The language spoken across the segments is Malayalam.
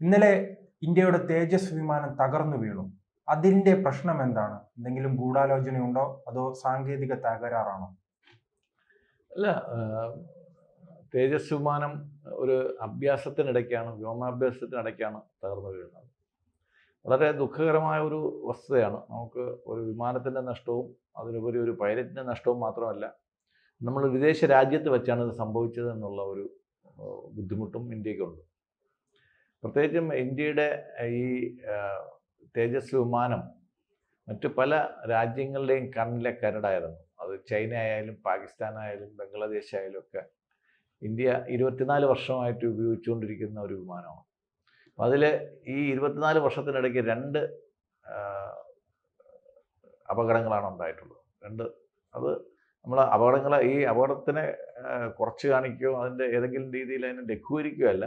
ഇന്നലെ ഇന്ത്യയുടെ തേജസ് വിമാനം തകർന്നു വീണു. അതിന്റെ പ്രശ്നം എന്താണ്? എന്തെങ്കിലും ഗൂഢാലോചനയുണ്ടോ? അതോ സാങ്കേതിക തകരാറാണോ? അല്ല, തേജസ് വിമാനം ഒരു അഭ്യാസത്തിനിടയ്ക്കാണ്, വ്യോമാഭ്യാസത്തിനിടയ്ക്കാണ് തകർന്നു വീഴുന്നത്. വളരെ ദുഃഖകരമായ ഒരു വസ്തുതയാണ്. നമുക്ക് ഒരു വിമാനത്തിൻ്റെ നഷ്ടവും അതിലുപരി ഒരു പൈലറ്റിൻ്റെ നഷ്ടവും മാത്രമല്ല, നമ്മൾ വിദേശ രാജ്യത്ത് വെച്ചാണ് ഇത് സംഭവിച്ചത് എന്നുള്ള ഒരു ബുദ്ധിമുട്ടും ഇന്ത്യക്കുണ്ട്. പ്രത്യേകിച്ചും ഇന്ത്യയുടെ ഈ തേജസ് വിമാനം മറ്റു പല രാജ്യങ്ങളുടെയും കണ്ണിലെ കരടായിരുന്നു. അത് ചൈന ആയാലും പാകിസ്ഥാനായാലും ബംഗ്ലാദേശ് ആയാലും ഒക്കെ ഇന്ത്യ 24 വർഷമായിട്ട് ഉപയോഗിച്ചുകൊണ്ടിരിക്കുന്ന ഒരു വിമാനമാണ്. അപ്പം അതിൽ ഈ 24 വർഷത്തിനിടയ്ക്ക് 2 അപകടങ്ങളാണ് ഉണ്ടായിട്ടുള്ളത്. അത് നമ്മൾ ഈ അപകടത്തിനെ കുറച്ച് കാണിക്കുകയോ അതിൻ്റെ ഏതെങ്കിലും രീതിയിൽ അതിനെ ലഘൂകരിക്കുകയോ അല്ല.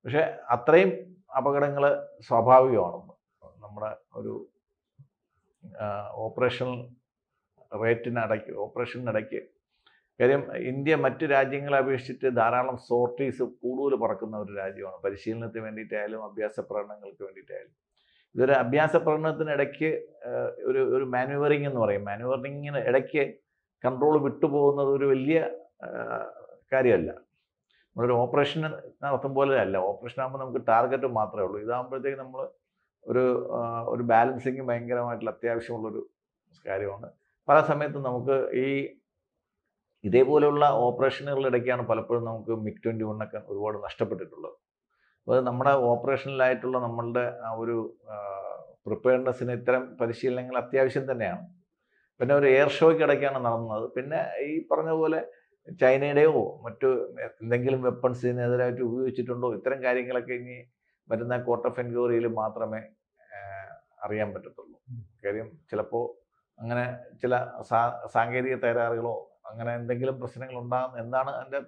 പക്ഷേ അത്രയും അപകടങ്ങൾ സ്വാഭാവികമാണ്. നമ്മുടെ ഒരു ഓപ്പറേഷനിടയ്ക്ക് കാര്യം ഇന്ത്യ മറ്റ് രാജ്യങ്ങളെ അപേക്ഷിച്ചിട്ട് ധാരാളം സോർട്ടീസ് കൂടുതൽ പറക്കുന്ന ഒരു രാജ്യമാണ്. പരിശീലനത്തിന് വേണ്ടിയിട്ടായാലും അഭ്യാസ പ്രകടനങ്ങൾക്ക് വേണ്ടിയിട്ടായാലും. ഇതൊരു അഭ്യാസ പ്രകടനത്തിനിടയ്ക്ക് ഒരു മാനുവറിങ് എന്ന് പറയും. മാനുവറിങ്ങിന് ഇടയ്ക്ക് കൺട്രോൾ വിട്ടുപോകുന്നത് ഒരു വലിയ കാര്യമല്ല. നമ്മളൊരു ഓപ്പറേഷൻ നടത്തും പോലെ അല്ല. ഓപ്പറേഷൻ ആകുമ്പോൾ നമുക്ക് ടാർഗറ്റ് മാത്രമേ ഉള്ളൂ. ഇതാകുമ്പോഴത്തേക്ക് നമ്മൾ ഒരു ബാലൻസിങ് ഭയങ്കരമായിട്ടുള്ള അത്യാവശ്യമുള്ളൊരു കാര്യമാണ്. പല സമയത്തും നമുക്ക് ഇതേപോലെയുള്ള ഓപ്പറേഷനുകളുടെ ഇടയ്ക്കാണ് പലപ്പോഴും നമുക്ക് MiG-21 ഒക്കെ ഒരുപാട് നഷ്ടപ്പെട്ടിട്ടുള്ളത്. അപ്പോൾ അത് നമ്മുടെ ഓപ്പറേഷനിലായിട്ടുള്ള നമ്മളുടെ ആ ഒരു പ്രിപ്പയർനെസ്സിന് ഇത്തരം പരിശീലനങ്ങൾ അത്യാവശ്യം തന്നെയാണ്. പിന്നെ ഒരു എയർ ഷോയ്ക്ക് ഇടയ്ക്കാണ് നടന്നത്. പിന്നെ ഈ പറഞ്ഞ പോലെ ചൈനയുടെയോ മറ്റു എന്തെങ്കിലും വെപ്പൺസ് ഇതിനെതിരായിട്ട് ഉപയോഗിച്ചിട്ടുണ്ടോ, ഇത്തരം കാര്യങ്ങളൊക്കെ ഇനി വരുന്ന കോർട്ട് ഓഫ് എൻക്വയറിയിൽ മാത്രമേ അറിയാൻ പറ്റത്തുള്ളൂ. കാര്യം ചിലപ്പോൾ അങ്ങനെ ചില സാങ്കേതിക തകരാറുകളോ അങ്ങനെ എന്തെങ്കിലും പ്രശ്നങ്ങൾ ഉണ്ടാകും. എന്താണ് അതിൻ്റെ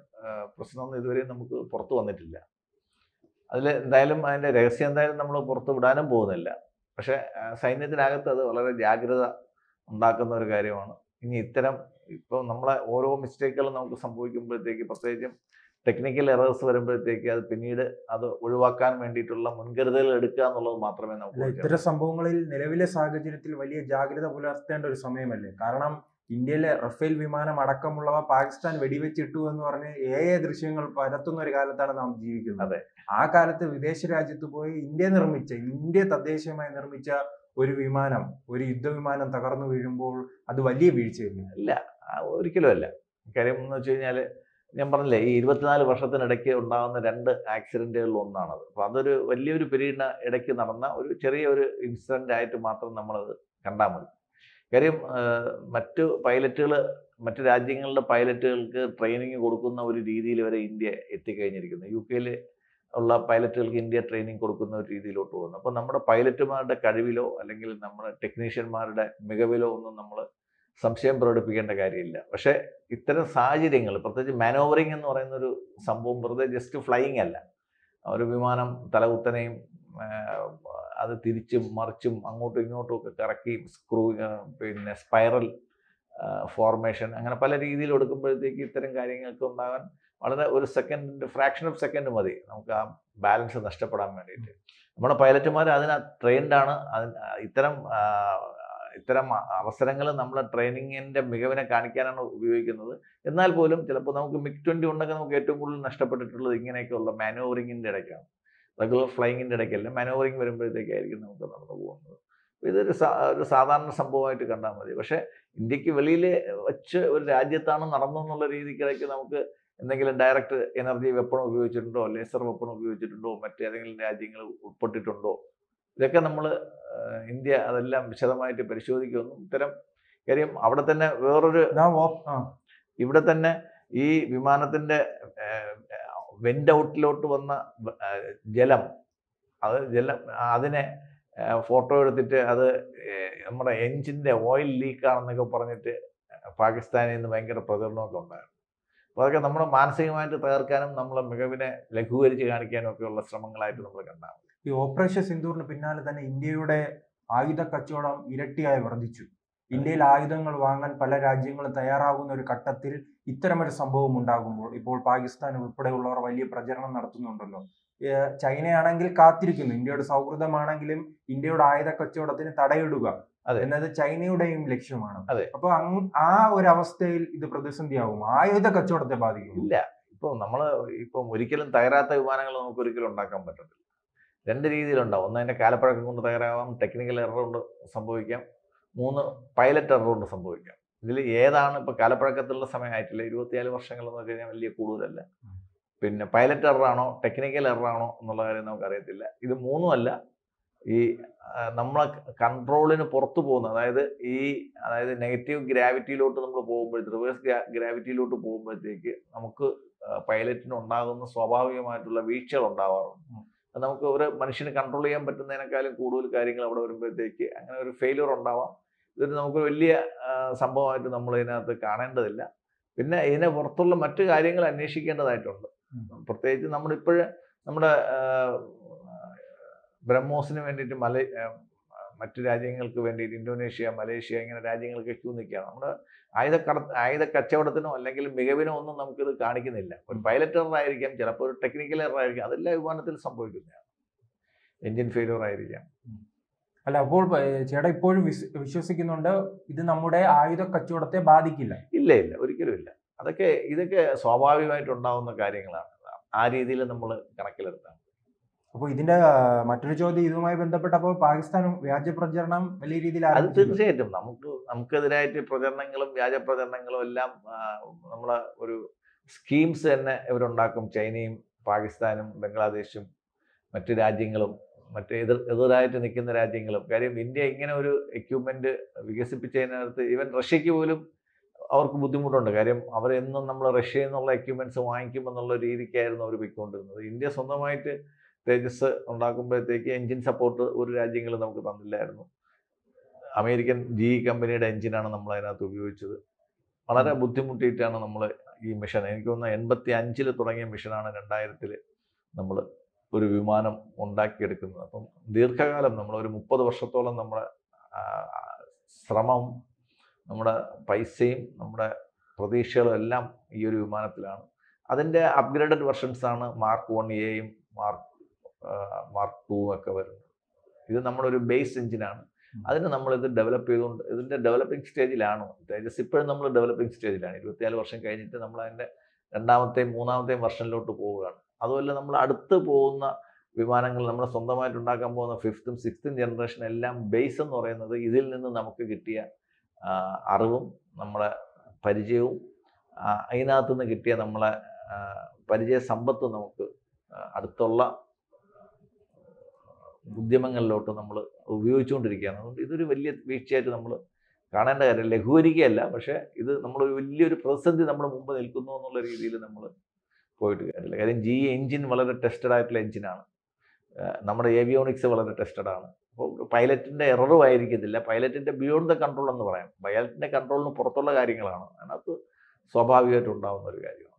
പ്രശ്നമെന്ന് ഇതുവരെയും നമുക്ക് പുറത്തു വന്നിട്ടില്ല. അതിൽ എന്തായാലും അതിൻ്റെ രഹസ്യം എന്തായാലും നമ്മൾ പുറത്തു വിടാനും പോകുന്നില്ല. പക്ഷേ സൈന്യത്തിനകത്ത് അത് വളരെ ജാഗ്രത ഉണ്ടാക്കുന്ന ഒരു കാര്യമാണ്. ഇനി ഇപ്പോൾ നമ്മളെ ഓരോ മിസ്റ്റേക്കുകളും നമുക്ക് സംഭവിക്കുമ്പോഴത്തേക്ക്, പ്രത്യേകിച്ചും ടെക്നിക്കൽ എറേഴ്സ് വരുമ്പോഴത്തേക്ക് അത് പിന്നീട് അത് ഒഴിവാക്കാൻ വേണ്ടിയിട്ടുള്ള മുൻകരുതലുകൾ എടുക്കുക എന്നുള്ളത് മാത്രമേ നമുക്ക്. ഇത്തരം സംഭവങ്ങളിൽ നിലവിലെ സാഹചര്യത്തിൽ വലിയ ജാഗ്രത പുലർത്തേണ്ട ഒരു സമയമല്ലേ? കാരണം ഇന്ത്യയിലെ റഫേൽ വിമാനം അടക്കമുള്ളവ പാകിസ്ഥാൻ വെടിവെച്ചിട്ടു എന്ന് പറഞ്ഞ് ദൃശ്യങ്ങൾ പരത്തുന്ന ഒരു കാലത്താണ് നാം ജീവിക്കുന്നത്. അതെ, ആ കാലത്ത് വിദേശ രാജ്യത്ത് പോയി ഇന്ത്യ തദ്ദേശീയമായി നിർമ്മിച്ച ഒരു വിമാനം, ഒരു യുദ്ധവിമാനം തകർന്നു വീഴുമ്പോൾ അത് വലിയ വീഴ്ചയല്ലേ? ഇല്ല, ഒരിക്കലും അല്ല. കാര്യം എന്ന് വെച്ച് കഴിഞ്ഞാൽ ഞാൻ പറഞ്ഞില്ലേ, ഈ 24 വർഷത്തിനിടയ്ക്ക് ഉണ്ടാകുന്ന 2 ആക്സിഡൻറ്റുകളിൽ ഒന്നാണത്. അപ്പോൾ അതൊരു വലിയൊരു പീരീഡിന് ഇടയ്ക്ക് നടന്ന ഒരു ചെറിയൊരു ഇൻസിഡൻ്റ് ആയിട്ട് മാത്രം നമ്മളത് കണ്ടാൽ മതി. കാര്യം മറ്റു രാജ്യങ്ങളിലെ പൈലറ്റുകൾക്ക് ട്രെയിനിങ് കൊടുക്കുന്ന ഒരു രീതിയിൽ വരെ ഇന്ത്യ എത്തിക്കഴിഞ്ഞിരിക്കുന്നു. UK ഉള്ള പൈലറ്റുകൾക്ക് ഇന്ത്യ ട്രെയിനിങ് കൊടുക്കുന്ന ഒരു രീതിയിലോട്ട് പോകുന്നു. അപ്പോൾ നമ്മുടെ പൈലറ്റുമാരുടെ കഴിവിലോ അല്ലെങ്കിൽ നമ്മുടെ ടെക്നീഷ്യന്മാരുടെ മികവിലോ ഒന്നും നമ്മൾ സംശയം പ്രകടിപ്പിക്കേണ്ട കാര്യമില്ല. പക്ഷേ ഇത്തരം സാഹചര്യങ്ങൾ, പ്രത്യേകിച്ച് മാനോവറിങ് എന്ന് പറയുന്ന ഒരു സംഭവം വെറുതെ ജസ്റ്റ് ഫ്ലൈയിങ് അല്ല. ഒരു വിമാനം തലകുത്തനെയും അത് തിരിച്ചും മറിച്ചും അങ്ങോട്ടും ഇങ്ങോട്ടും ഒക്കെ കറക്കി പിന്നെ സ്പൈറൽ ഫോർമേഷൻ അങ്ങനെ പല രീതിയിൽ എടുക്കുമ്പോഴത്തേക്ക് ഇത്തരം കാര്യങ്ങൾക്ക് ഉണ്ടാകാൻ വളരെ ഒരു ഫ്രാക്ഷൻ ഓഫ് സെക്കൻഡ് മതി നമുക്ക് ആ ബാലൻസ് നഷ്ടപ്പെടാൻ വേണ്ടിയിട്ട്. നമ്മുടെ പൈലറ്റുമാർ ട്രെയിൻഡാണ്. ഇത്തരം അവസരങ്ങൾ നമ്മളെ ട്രെയിനിങ്ങിൻ്റെ മികവിനെ കാണിക്കാനാണ് ഉപയോഗിക്കുന്നത്. എന്നാൽ പോലും ചിലപ്പോൾ നമുക്ക് MiG-21 ഒക്കെ നമുക്ക് ഏറ്റവും കൂടുതൽ നഷ്ടപ്പെട്ടിട്ടുള്ളത് ഇങ്ങനെയൊക്കെയുള്ള മാനോവറിങ്ങിൻ്റെ ഇടയ്ക്കാണ്. റെഗുലർ ഫ്ലൈയിങ്ങിൻ്റെ ഇടയ്ക്കല്ല, മാനോവറിങ് വരുമ്പോഴത്തേക്കായിരിക്കും നമുക്ക് നടന്നു പോകുന്നത്. ഇതൊരു സാധാരണ സംഭവമായിട്ട് കണ്ടാൽ മതി. പക്ഷേ ഇന്ത്യക്ക് വെളിയിൽ വെച്ച് ഒരു രാജ്യത്താണ് നടന്നു എന്നുള്ള രീതിക്കിടയ്ക്ക് നമുക്ക് എന്തെങ്കിലും ഡയറക്റ്റ് എനർജി വെപ്പൺ ഉപയോഗിച്ചിട്ടുണ്ടോ, ലേസർ വെപ്പൺ ഉപയോഗിച്ചിട്ടുണ്ടോ, മറ്റേതെങ്കിലും രാജ്യങ്ങൾ ഉൾപ്പെട്ടിട്ടുണ്ടോ, ഇതൊക്കെ നമ്മൾ ഇന്ത്യ അതെല്ലാം വിശദമായിട്ട് പരിശോധിക്കുന്നു. ഇത്തരം കാര്യം അവിടെ തന്നെ ഇവിടെ തന്നെ ഈ വിമാനത്തിൻ്റെ വെന്റ് ഔട്ടിലോട്ട് വന്ന അതിനെ ഫോട്ടോ എടുത്തിട്ട് അത് നമ്മുടെ എൻജിൻ്റെ ഓയിൽ ലീക്കാണെന്നൊക്കെ പറഞ്ഞിട്ട് പാകിസ്ഥാനിൽ നിന്ന് ഭയങ്കര പ്രചരണമൊക്കെ ഉണ്ടായിരുന്നു. അപ്പോൾ അതൊക്കെ നമ്മൾ മാനസികമായിട്ട് തകർക്കാനും നമ്മളെ മികവിനെ ലഘൂകരിച്ച് കാണിക്കാനും ഒക്കെയുള്ള ശ്രമങ്ങളായിട്ട് നമ്മൾ കണ്ടാൽ മതി. ഈ ഓപ്പറേഷൻ സിന്ദൂറിന് പിന്നാലെ തന്നെ ഇന്ത്യയുടെ ആയുധ കച്ചവടം ഇരട്ടിയായി വർദ്ധിച്ചു. ഇന്ത്യയിൽ ആയുധങ്ങൾ വാങ്ങാൻ പല രാജ്യങ്ങളും തയ്യാറാകുന്ന ഒരു ഘട്ടത്തിൽ ഇത്തരമൊരു സംഭവം ഉണ്ടാകുമ്പോൾ ഇപ്പോൾ പാകിസ്ഥാൻ ഉൾപ്പെടെയുള്ളവർ വലിയ പ്രചരണം നടത്തുന്നുണ്ടല്ലോ. ചൈനയാണെങ്കിൽ കാത്തിരിക്കുന്നു, ഇന്ത്യയുടെ സൗഹൃദമാണെങ്കിലും ഇന്ത്യയുടെ ആയുധ കച്ചവടത്തിന് തടയിടുക എന്നത് ചൈനയുടെയും ലക്ഷ്യമാണ്. അപ്പൊ ആ ഒരു അവസ്ഥയിൽ ഇത് പ്രതിസന്ധിയാവും, ആയുധ കച്ചവടത്തെ ബാധിക്കും? ഇല്ല, ഇപ്പം ഒരിക്കലും തകരാത്ത വിമാനങ്ങൾ നമുക്ക് ഒരിക്കലും ഉണ്ടാക്കാൻ പറ്റത്തില്ല. രണ്ട് രീതിയിലുണ്ടാവും. ഒന്ന് അതിന്റെ കാലപ്പഴക്കം കൊണ്ട് തകരാവാം, ടെക്നിക്കൽ എറർ കൊണ്ട് സംഭവിക്കാം, മൂന്ന് പൈലറ്റ് എറർ കൊണ്ട് സംഭവിക്കാം. ഇതിൽ ഏതാണ് ഇപ്പൊ കാലപ്പഴക്കത്തിലുള്ള സമയമായിട്ടില്ല, 24 വർഷങ്ങൾ എന്ന് കഴിഞ്ഞാൽ വലിയ കൂടുതലല്ല. പിന്നെ പൈലറ്റ് എററാണോ ടെക്നിക്കൽ എററാണോ എന്നുള്ള കാര്യം നമുക്ക് അറിയത്തില്ല. ഇത് മൂന്നുമല്ല, ഈ നമ്മളെ കൺട്രോളിന് പുറത്തു പോകുന്ന, അതായത് നെഗറ്റീവ് ഗ്രാവിറ്റിയിലോട്ട് നമ്മൾ പോകുമ്പോഴത്തേക്ക്, റിവേഴ്സ് ഗ്രാവിറ്റിയിലോട്ട് പോകുമ്പോഴത്തേക്ക് നമുക്ക് പൈലറ്റിന് ഉണ്ടാകുന്ന സ്വാഭാവികമായിട്ടുള്ള വീഴ്ചകൾ ഉണ്ടാവാറുണ്ട്. അത് നമുക്ക് ഒരു മനുഷ്യന് കൺട്രോൾ ചെയ്യാൻ പറ്റുന്നതിനേക്കാളും കൂടുതൽ കാര്യങ്ങൾ അവിടെ വരുമ്പോഴത്തേക്ക് അങ്ങനെ ഒരു ഫെയിലിയർ ഉണ്ടാവാം. ഇതൊരു നമുക്ക് വലിയ സംഭവമായിട്ട് നമ്മൾ ഇതിനകത്ത് കാണേണ്ടതില്ല. പിന്നെ ഇതിനെ പുറത്തുള്ള മറ്റു കാര്യങ്ങൾ അന്വേഷിക്കേണ്ടതായിട്ടുണ്ട്. പ്രത്യേകിച്ച് നമ്മുടെ ബ്രഹ്മോസിന് വേണ്ടിയിട്ട് മറ്റു രാജ്യങ്ങൾക്ക് വേണ്ടിയിട്ട് ഇന്തോനേഷ്യ, മലേഷ്യ ഇങ്ങനെ രാജ്യങ്ങൾക്ക് ക്യൂ നിൽക്കുകയാണ്. നമ്മുടെ ആയുധ കച്ചവടത്തിനോ അല്ലെങ്കിൽ മികവിനോ ഒന്നും നമുക്കിത് കാണിക്കുന്നില്ല. ഒരു പൈലറ്റ് എറർ ആയിരിക്കാം, ചിലപ്പോൾ ഒരു ടെക്നിക്കൽ എറർ ആയിരിക്കാം, അതെല്ലാം വിമാനത്തിൽ സംഭവിക്കുന്നതാണ്. എൻജിൻ ഫെയിലിയർ ആയിരിക്കാം. അല്ല, അപ്പോൾ ചേട്ടാ ഇപ്പോഴും വിശ്വസിക്കുന്നുണ്ട് ഇത് നമ്മുടെ ആയുധ കച്ചവടത്തെ ബാധിക്കില്ല? ഇല്ല, ഒരിക്കലും ഇല്ല. ഇതൊക്കെ സ്വാഭാവികമായിട്ടുണ്ടാവുന്ന കാര്യങ്ങളാണ്. ആ രീതിയിൽ നമ്മൾ കണക്കിലെടുത്താണ്. അപ്പോൾ ഇതിന്റെ മറ്റൊരു ചോദ്യം ഇതുമായി ബന്ധപ്പെട്ടപ്പോൾ പാകിസ്ഥാനും വ്യാജ പ്രചരണം വലിയ രീതിയിൽ അത് തീർച്ചയായിട്ടും നമുക്കെതിരായിട്ട് പ്രചരണങ്ങളും വ്യാജ പ്രചരണങ്ങളും എല്ലാം നമ്മളെ ഒരു സ്കീംസ് തന്നെ ഇവരുണ്ടാക്കും. ചൈനയും പാകിസ്ഥാനും ബംഗ്ലാദേശും മറ്റു രാജ്യങ്ങളും എതിരായിട്ട് നിൽക്കുന്ന രാജ്യങ്ങളും. കാര്യം ഇന്ത്യ ഇങ്ങനെ ഒരു എക്യുപ്മെന്റ് വികസിപ്പിച്ചതിനകത്ത് ഈവൻ റഷ്യക്ക് പോലും അവർക്ക് ബുദ്ധിമുട്ടുണ്ട്. കാര്യം അവരെന്നും നമ്മൾ റഷ്യയിൽ നിന്നുള്ള എക്യുപ്മെന്റ്സ് വാങ്ങിക്കുമെന്നുള്ള രീതിക്കായിരുന്നു അവർ പോയിക്കൊണ്ടിരുന്നത്. ഇന്ത്യ സ്വന്തമായിട്ട് തേജസ് ഉണ്ടാക്കുമ്പോഴത്തേക്ക് എൻജിൻ സപ്പോർട്ട് ഒരു രാജ്യങ്ങളും നമുക്ക് തന്നില്ലായിരുന്നു. അമേരിക്കൻ GE കമ്പനിയുടെ എൻജിനാണ് നമ്മൾ അതിനകത്ത് ഉപയോഗിച്ചത്. വളരെ ബുദ്ധിമുട്ടിയിട്ടാണ് നമ്മൾ ഈ മിഷൻ, എനിക്ക് തോന്നുന്നു 85 തുടങ്ങിയ മിഷനാണ് 2000 നമ്മൾ ഒരു വിമാനം ഉണ്ടാക്കിയെടുക്കുന്നത്. അപ്പം ദീർഘകാലം നമ്മളൊരു 30 വർഷത്തോളം നമ്മുടെ ശ്രമവും നമ്മുടെ പൈസയും നമ്മുടെ പ്രതീക്ഷകളും എല്ലാം ഈ ഒരു വിമാനത്തിലാണ്. അതിൻ്റെ അപ്ഗ്രേഡഡ് വെർഷൻസാണ് മാർക്ക് 1A മാർക്ക് 2 ഒക്കെ വരുന്നത്. ഇത് നമ്മളൊരു ബേസ് എഞ്ചിനാണ്. അതിന് നമ്മളിത് ഡെവലപ്പ് ചെയ്തുകൊണ്ട് ഇതിൻ്റെ ഡെവലപ്പിംഗ് സ്റ്റേജിലാണ്. തേജസ് ഇപ്പോഴും നമ്മൾ ഡെവലപ്പിംഗ് സ്റ്റേജിലാണ്. 24 വർഷം കഴിഞ്ഞിട്ട് നമ്മൾ അതിൻ്റെ 2ാമത്തെയും 3ാമത്തെയും വെർഷനിലോട്ട് പോവുകയാണ്. അതുപോലെ നമ്മൾ അടുത്ത് പോകുന്ന വിമാനങ്ങൾ നമ്മൾ സ്വന്തമായിട്ട് ഉണ്ടാക്കാൻ പോകുന്ന 5th, 6th ജനറേഷൻ എല്ലാം ബേസ് എന്ന് പറയുന്നത് ഇതിൽ നിന്ന് നമുക്ക് കിട്ടിയ അറിവും നമ്മുടെ പരിചയവും അതിനകത്തു നിന്ന് കിട്ടിയ നമ്മളെ പരിചയ സമ്പത്ത് നമുക്ക് അടുത്തുള്ള ഉദ്യമങ്ങളിലോട്ട് നമ്മൾ ഉപയോഗിച്ചുകൊണ്ടിരിക്കുകയാണ്. അതുകൊണ്ട് ഇതൊരു വലിയ വീഴ്ചയായിട്ട് നമ്മൾ കാണേണ്ട കാര്യം, ലഘൂകരിക്കുകയല്ല. പക്ഷേ ഇത് നമ്മളൊരു വലിയൊരു പ്രതിസന്ധി നമ്മുടെ മുമ്പ് നിൽക്കുന്നു എന്നുള്ള രീതിയിൽ നമ്മൾ പോയിട്ട് കാര്യമില്ല. കാര്യം GE എൻജിൻ വളരെ ടെസ്റ്റഡ് ആയിട്ടുള്ള എൻജിനാണ്. നമ്മുടെ ഏവിയോണിക്സ് വളരെ ടെസ്റ്റഡ് ആണ്. അപ്പോൾ പൈലറ്റിൻ്റെ എററും ആയിരിക്കത്തില്ല. പൈലറ്റിൻ്റെ ബിയോണ്ട് ദ കൺട്രോൾ എന്ന് പറയാം. പൈലറ്റിൻ്റെ കൺട്രോളിന് പുറത്തുള്ള കാര്യങ്ങളാണ് അതിനകത്ത് സ്വാഭാവികമായിട്ട് ഉണ്ടാകുന്ന ഒരു കാര്യം.